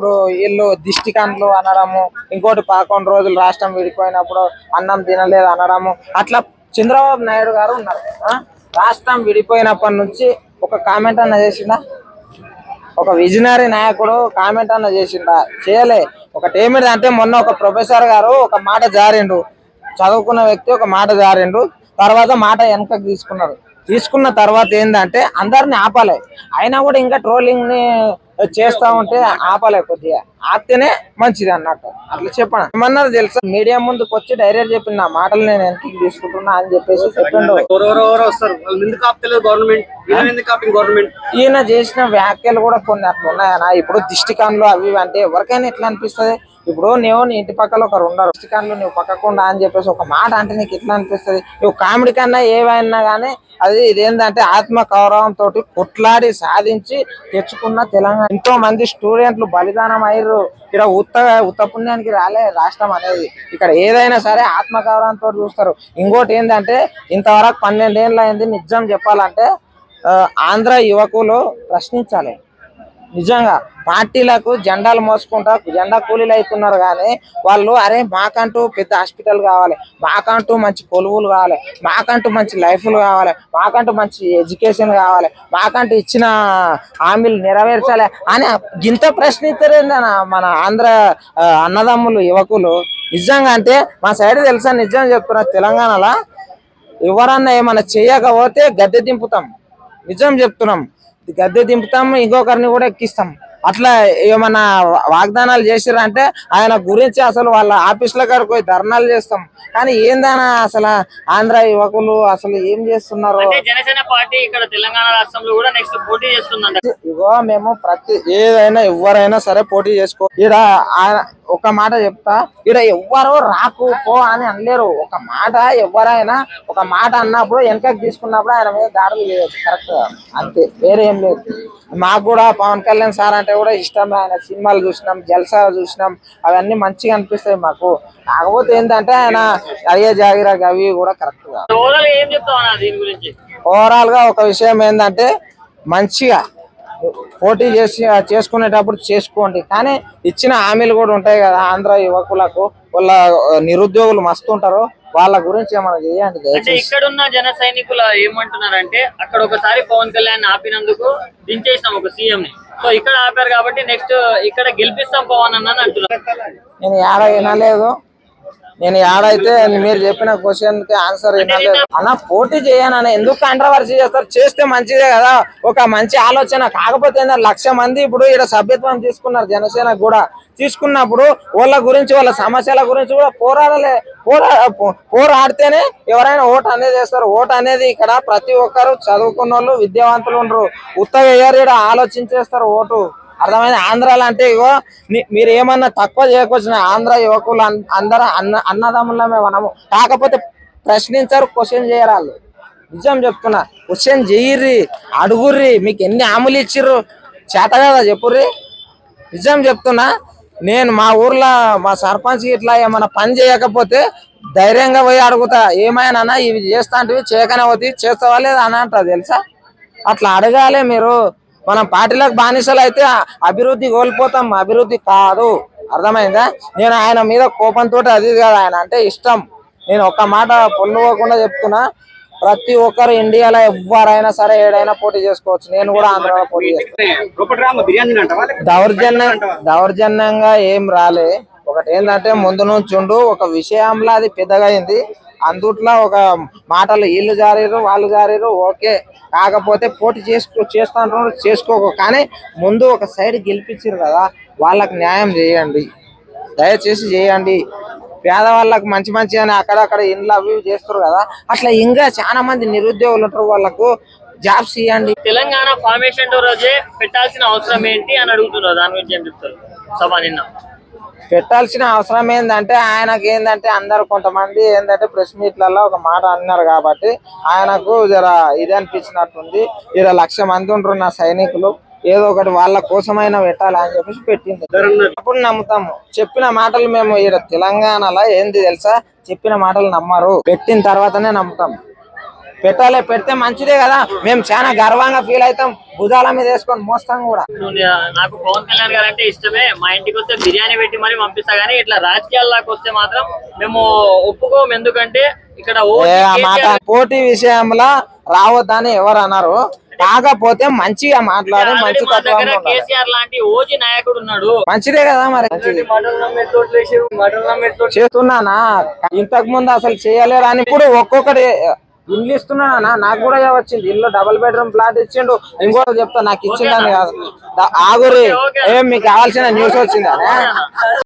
ఇప్పుడు వీళ్ళు దిష్టి కండ్లు అనడము, ఇంకోటి 11 రోజులు రాష్ట్రం విడిపోయినప్పుడు అన్నం తినలేదు అనడము, అట్లా చంద్రబాబు నాయుడు గారు ఉన్నారు. రాష్ట్రం విడిపోయినప్పటి నుంచి ఒక కామెంట్ అన్న చేసిందా? ఒక విజనరీ నాయకుడు కామెంట్ అన్న చేసిండా? చేయలే. ఒకటి ఏమిటంటే మొన్న ఒక ప్రొఫెసర్ గారు ఒక మాట జారిండు, చదువుకున్న వ్యక్తి ఒక మాట జారిండు, తర్వాత మాట వెనకకు తీసుకున్న తర్వాత ఏంటంటే అందరిని ఆపాలి. అయినా కూడా ఇంకా ట్రోలింగ్ ని చేస్తా ఉంటే ఆపాలి, కొద్దిగా ఆపితేనే మంచిది అన్నట్టు. అట్లా చెప్పాను. ఏమన్నారు తెలుసా? మీడియా ముందుకు వచ్చి డైరెక్ట్ చెప్పిన నా మాటలు నేను వెనక్కి తీసుకుంటున్నా అని చెప్పేసి చెప్పిండు. ఈయన చేసిన వ్యాఖ్యలు కూడా కొన్ని అట్లా ఉన్నాయన్నా. ఇప్పుడు దిష్టి కండ్లు అవి అంటే ఎవరికైనా ఎట్లా అనిపిస్తుంది? ఇప్పుడు నీ ఇంటి పక్కల ఒకరు ఉండరు, దిష్టి కండ్లు నువ్వు పక్కకుండా అని చెప్పేసి ఒక మాట అంటే నీకు ఎట్లా అనిపిస్తుంది? నువ్వు కామెడీ కన్నా ఏవైనా కానీ అది ఇదేంటంటే ఆత్మ గౌరవంతో కొట్లాడి సాధించి తెచ్చుకున్న తెలంగాణ. ఎంతో మంది స్టూడెంట్లు బలిదానం అయ్యారు. ఇక్కడ ఉత్త పుణ్యానికి రాలే రాష్ట్రం అనేది. ఇక్కడ ఏదైనా సరే ఆత్మ గౌరవంతో చూస్తారు. ఇంకోటి ఏంటంటే ఇంతవరకు 12 ఏళ్ళు అయింది. నిజం చెప్పాలంటే ఆంధ్ర యువకులు ప్రశ్నించాలి. నిజంగా పార్టీలకు జెండాలు మోసుకుంటా జెండా కూలీలు అవుతున్నారు, కానీ వాళ్ళు అరే మాకంటూ పెద్ద హాస్పిటల్ కావాలి, మాకంటూ మంచి కొలువులు కావాలి, మాకంటూ మంచి లైఫ్లు కావాలి, మాకంటూ మంచి ఎడ్యుకేషన్ కావాలి, మాకంటూ ఇచ్చిన హామీలు నెరవేర్చాలి అని గింత ప్రశ్నిస్తారేందన్న మన ఆంధ్ర అన్నదమ్ములు యువకులు. నిజంగా అంటే మా సైడ్ తెలుసా, నిజంగా చెప్తున్నా, తెలంగాణలో ఎవరన్నా ఏమన్నా చేయకపోతే గద్దె దింపుతాం. నిజం చెప్తున్నాం, గద్దె దింపుతాం, ఇంకొకరిని కూడా ఎక్కిస్తాం. అట్లా ఏమన్నా వాగ్దానాలు చేసిరంటే ఆయన గురించి అసలు వాళ్ళ ఆఫీసుల కాడికి పోయి ధర్నాలు చేస్తాం. కానీ ఏందన్నా అసలు ఆంధ్ర యువకులు అసలు ఏం చేస్తున్నారు? జనసేన పార్టీ ఇక్కడ తెలంగాణ రాష్ట్రంలో కూడా నెక్స్ట్ పోటీ చేస్తుందంట. ఇగో మేము ఏదైనా ఎవరైనా సరే పోటీ చేసుకో. ఈడ ఒక మాట చెప్తా, ఈడ ఎవ్వరు రాకు పో అని అనలేరు. ఒక మాట ఎవరైనా ఒక మాట అన్నప్పుడు వెనకకి తీసుకున్నప్పుడు ఆయన మీద దాడులు చేయొచ్చు, కరెక్ట్, అంతే, వేరే ఏం లేదు. మాకు కూడా పవన్ కళ్యాణ్ సార్ అంటే కూడా ఇష్టం. ఆయన సినిమాలు చూసినాం, జల్సా చూసినాం, అవన్నీ మంచిగా అనిపిస్తాయి మాకు. కాకపోతే ఏంటంటే ఆయన అయ్యే జాగిరా అవి కూడా కరెక్ట్ గా. ఓవరాల్ గా ఒక విషయం ఏంటంటే మంచిగా పోటీ చేసుకునేటప్పుడు చేసుకోండి, కానీ ఇచ్చిన హామీలు కూడా ఉంటాయి కదా ఆంధ్ర యువకులకు. వాళ్ళ నిరుద్యోగులు మస్తు ఉంటారు, వాళ్ళ గురించి ఏమైనా చేయండి. అంటే ఇక్కడ ఉన్న జన సైనికులు ఏమంటున్నారంటే అక్కడ ఒకసారి పవన్ కళ్యాణ్ ఆపినందుకు దించేసినాం ఒక సీఎం ని, సో ఇక్కడ ఆపారు కాబట్టి నెక్స్ట్ ఇక్కడ గెలిపిస్తాం పవన్ అన్న అంటున్నారు. నేను ఏడ వినలేదు, నేను ఏడైతే మీరు చెప్పిన క్వశ్చన్ కి ఆన్సర్ వినలేదు అన్న. పోటీ చేయను ఎందుకు కాంట్రవర్సీ చేస్తారు? చేస్తే మంచిదే కదా, ఒక మంచి ఆలోచన. కాకపోతే 1,00,000 మంది ఇప్పుడు ఇక్కడ సభ్యత్వం తీసుకున్నారు, జనసేన కూడా తీసుకున్నప్పుడు వాళ్ళ గురించి వాళ్ళ సమస్యల గురించి కూడా పోరాడితేనే ఎవరైనా ఓటు అనేది వేస్తారు. ఓటు అనేది ఇక్కడ ప్రతి ఒక్కరు చదువుకున్న వాళ్ళు విద్యావంతులు ఉండరు, ఉత్తగా ఇక్కడ ఆలోచించేస్తారు ఓటు. అర్థమైంది? ఆంధ్రాలో అంటే ఇగో మీరు ఏమన్నా తక్కువ చేయకొచ్చిన ఆంధ్ర యువకులు అందరూ అన్నదమ్ములమే మనము. కాకపోతే ప్రశ్నించారు, క్వశ్చన్ చేయరు వాళ్ళు. నిజం చెప్తున్నా, క్వశ్చన్ చేయర్రి, అడుగుర్రి. మీకు ఎన్ని హామీలు ఇచ్చిర్రు చేత కదా చెప్పుర్రి. నిజం చెప్తున్నా, నేను మా ఊర్లో మా సర్పంచ్ ఇట్లా ఏమన్నా పని చేయకపోతే ధైర్యంగా పోయి అడుగుతా, ఏమైనా ఇవి చేస్తా అంటే చేయకనే పోతే చేస్తావా లేదా అని అంటా, తెలుసా? అట్లా అడగాలి మీరు. మనం పార్టీలకు బానిసలు అయితే అభివృద్ధి కోల్పోతాం, అభివృద్ధి కాదు. అర్థమైందా? నేను ఆయన మీద కోపంతో అది కాదు, ఆయన అంటే ఇష్టం. నేను ఒక్క మాట పొల్లుకోకుండా చెప్తున్నా, ప్రతి ఒక్కరు ఇండియాలో ఎవరైనా సరే ఏడైనా పోటీ చేసుకోవచ్చు. నేను కూడా ఆంధ్రాలో పోటీ చేస్తాను. దౌర్జన్యంగా ఏం రాలే. ఒకటి ఏంటంటే ముందు నుంచి ఉండు ఒక విషయంలో అది పెద్దగా అయింది, అందుట్లో ఒక మాటలు వీళ్ళు జారీరు వాళ్ళు జారీరు, ఓకే. కాకపోతే పోటీ చేస్తాను చేసుకోకు, కానీ ముందు ఒక సైడ్ గెలిపించారు కదా, వాళ్ళకి న్యాయం చేయండి, దయచేసి చేయండి. పేదవాళ్ళకి మంచి అని అక్కడక్కడ ఇండ్లు అవి చేస్తారు కదా, అట్లా ఇంకా చాలా మంది నిరుద్యోగులు ఉంటారు, వాళ్ళకు జాబ్స్ ఇవ్వండి. తెలంగాణ ఫార్మేషన్ రోజే పెట్టాల్సిన అవసరం ఏంటి అని అడుగుతున్నారు, దాని గురించి ఏం చెప్తారు? సభ నిన్న పెట్టాల్సిన అవసరం ఏంటంటే ఆయనకు ఏంటంటే అందరు కొంతమంది ఏంటంటే ప్రెస్ మీట్లలో ఒక మాట అన్నారు కాబట్టి ఆయనకు జర ఇది అనిపించినట్టుంది. 1,00,000 మంది ఉంటారు నా సైనికులు, ఏదో ఒకటి వాళ్ళ కోసమైనా పెట్టాలి అని చెప్పేసి పెట్టింది. అప్పుడు నమ్ముతాము. చెప్పిన మాటలు మేము ఇక్కడ తెలంగాణలో ఏంది తెలుసా, చెప్పిన మాటలు నమ్మరు, పెట్టిన తర్వాతనే నమ్ముతాం. పెట్టాలి, పెడితే మంచిదే కదా. మేము చాలా గర్వంగా ఫీల్ అవుతాం, భుజాల మీద వేసుకొని మోస్తాం కూడా. నాకు పవన్ కళ్యాణ్ గారు అంటే ఇష్టమే. మా ఇంటికి వస్తే బిర్యానీ పెట్టి మరీ పంపిస్తా, కానీ ఇట్లా రాజకీయాల్లోకి వస్తే మాత్రం మేము ఒప్పుకోము. ఎందుకంటే ఇక్కడ ఆ మాట పోటీ విషయంలో రావద్దని ఎవరు అన్నారు, కాకపోతే మంచిగా మాట్లాడి మంచి తత్వంగా ఉండాలి. కేసీఆర్ లాంటి ఓజీ నాయకుడు ఉన్నాడు, మంచిదే కదా మరి. చేస్తున్నానా ఇంతకు ముందు అసలు చేయలేరు అని, ఇప్పుడు ఒక్కొక్కటి ఇల్లు ఇస్తున్నానా. నాకు కూడా వచ్చింది ఇల్లు, డబుల్ బెడ్రూమ్ ప్లాట్ ఇచ్చిండు. ఇంకోటి చెప్తా, నాకు ఇచ్చిండని కాదు, ఆగురి ఏం మీకు కావాల్సిన న్యూస్ వచ్చిందా.